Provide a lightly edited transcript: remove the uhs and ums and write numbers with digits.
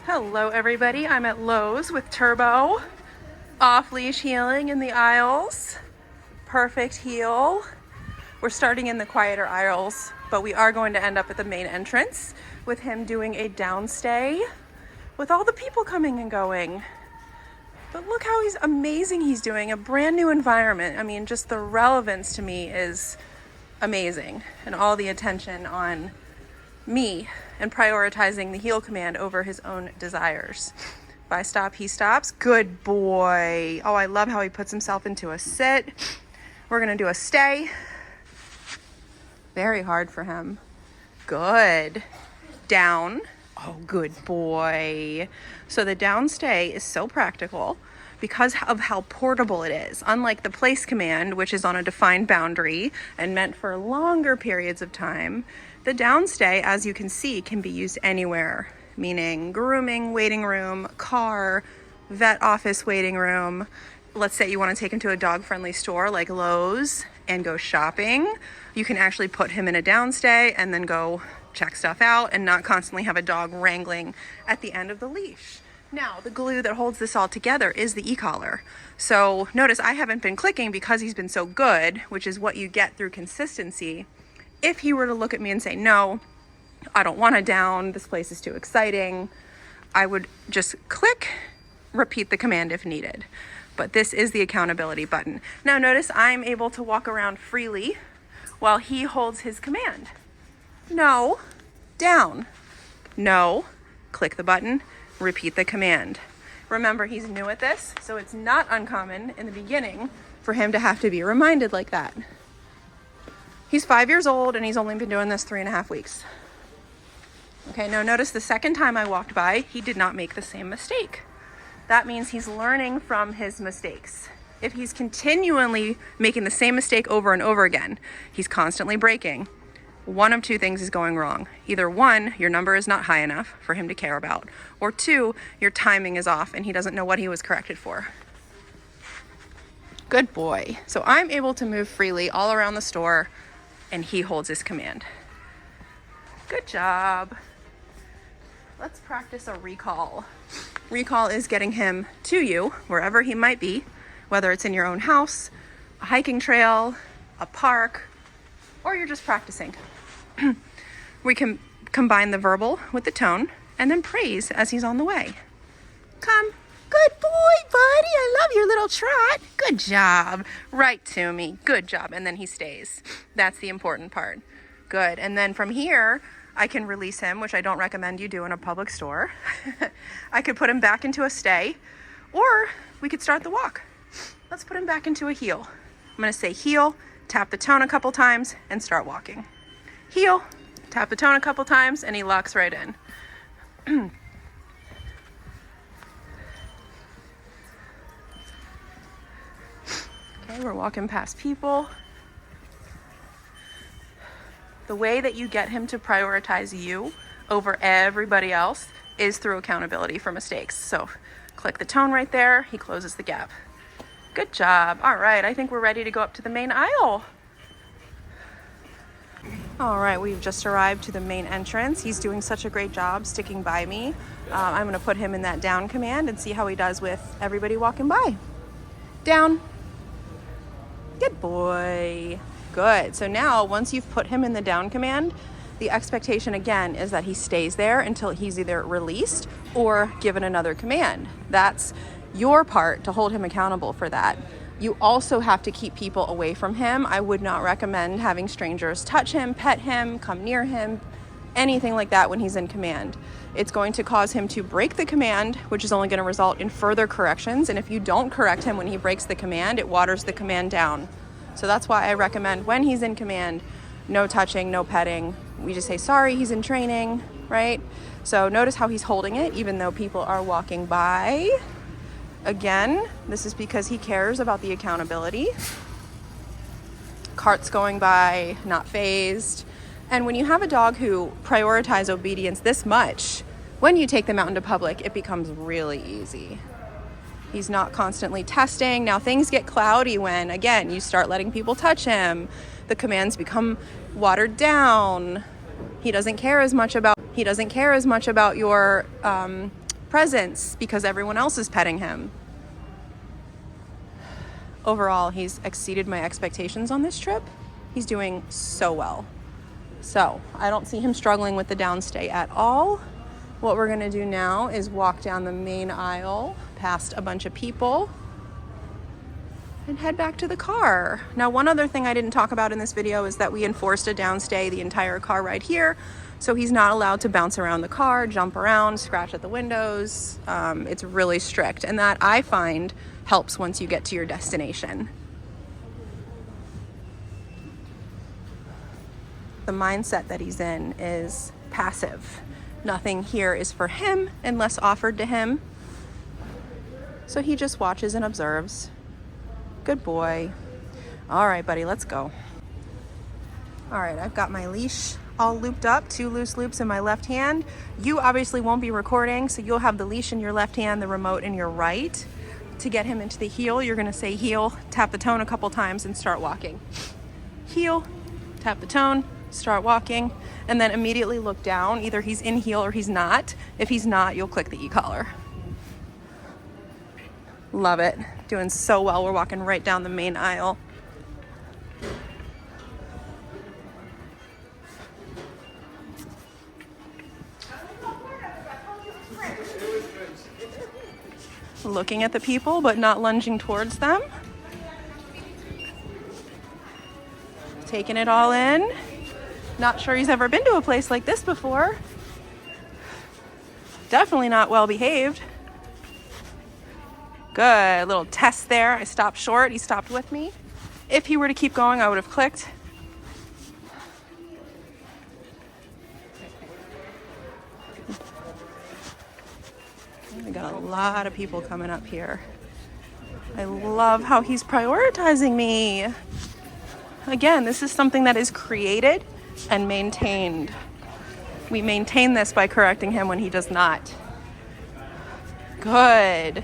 Hello everybody, I'm at Lowe's with Turbo. Off-leash heeling in the aisles. Perfect heel. We're starting in the quieter aisles, but we are going to end up at the main entrance with him doing a downstay with all the people coming and going. But look how amazing he's doing, a brand new environment. I mean, just the relevance to me is amazing, and all the attention on me and prioritizing the heel command over his own desires. If I stop, he stops. Good boy. Oh, I love how he puts himself into a sit. We're gonna do a stay. Very hard for him. Good. Down. Oh, good boy. So the down stay is so practical because of how portable it is. Unlike the place command, which is on a defined boundary and meant for longer periods of time, the down stay, as you can see, can be used anywhere, meaning grooming, waiting room, car, vet office waiting room. Let's say you want to take him to a dog-friendly store like Lowe's and go shopping. You can actually put him in a down stay and then go check stuff out and not constantly have a dog wrangling at the end of the leash. Now, the glue that holds this all together is the e-collar. So notice I haven't been clicking because he's been so good, which is what you get through consistency. If he were to look at me and say, no, I don't want a down, this place is too exciting, I would just click, repeat the command if needed. But this is the accountability button. Now notice I'm able to walk around freely while he holds his command. No, down. No, click the button, repeat the command. Remember, he's new at this, so it's not uncommon in the beginning for him to have to be reminded like that. He's 5 years old and he's only been doing this 3.5 weeks. Okay, now notice the second time I walked by, he did not make the same mistake. That means he's learning from his mistakes. If he's continually making the same mistake over and over again, he's constantly breaking, one of two things is going wrong. Either one, your number is not high enough for him to care about, or two, your timing is off and he doesn't know what he was corrected for. Good boy. So I'm able to move freely all around the store and he holds his command. Good job. Let's practice a recall. Recall is getting him to you, wherever he might be, whether it's in your own house, a hiking trail, a park, or you're just practicing. We can combine the verbal with the tone and then praise as he's on the way. Come. Good boy, buddy. I love your little trot. Good job. Right to me. Good job. And then he stays. That's the important part. Good. And then from here, I can release him, which I don't recommend you do in a public store. I could put him back into a stay, or we could start the walk. Let's put him back into a heel. I'm going to say heel, tap the tone a couple times, and start walking. Heel, tap the tone a couple times, and he locks right in. Okay, we're walking past people. The way that you get him to prioritize you over everybody else is through accountability for mistakes. So click the tone right there. He closes the gap. Good job. All right, I think we're ready to go up to the main aisle. All right, we've just arrived to the main entrance. He's doing such a great job sticking by me. I'm going to put him in that down command and see how he does with everybody walking by. Down. Good boy. Good. So now once you've put him in the down command, the expectation again is that he stays there until he's either released or given another command. That's your part to hold him accountable for that. You also have to keep people away from him. I would not recommend having strangers touch him, pet him, come near him, anything like that when he's in command. It's going to cause him to break the command, which is only going to result in further corrections. And if you don't correct him when he breaks the command, it waters the command down. So that's why I recommend when he's in command, no touching, no petting. We just say, sorry, he's in training, right? So notice how he's holding it, even though people are walking by. Again, this is because he cares about the accountability. Carts going by, not fazed. And when you have a dog who prioritizes obedience this much, when you take them out into public, it becomes really easy. He's not constantly testing. Now things get cloudy when, again, you start letting people touch him. The commands become watered down. He doesn't care as much about your presence because everyone else is petting him. Overall, he's exceeded my expectations on this trip. He's doing so well. So I don't see him struggling with the downstay at all. What we're gonna do now is walk down the main aisle past a bunch of people and head back to the car. Now, one other thing I didn't talk about in this video is that we enforced a downstay the entire car ride here. So he's not allowed to bounce around the car, jump around, scratch at the windows. It's really strict. And that, I find, helps once you get to your destination. The mindset that he's in is passive. Nothing here is for him unless offered to him. So he just watches and observes. Good boy. All right, buddy, let's go. All right, I've got my leash all looped up, 2 loose loops in my left hand. You obviously won't be recording, so you'll have the leash in your left hand, the remote in your right. To get him into the heel, you're gonna say heel, tap the tone a couple times and start walking. Heel, tap the tone, start walking, and then immediately look down. Either he's in heel or he's not. If he's not, you'll click the e-collar. Love it. Doing so well. We're walking right down the main aisle. Looking at the people, but not lunging towards them. Taking it all in. Not sure he's ever been to a place like this before. Definitely not well behaved. Good, little test there. I stopped short, he stopped with me. If he were to keep going, I would have clicked. We got a lot of people coming up here. I love how he's prioritizing me. Again, this is something that is created and maintained. We maintain this by correcting him when he does not. Good.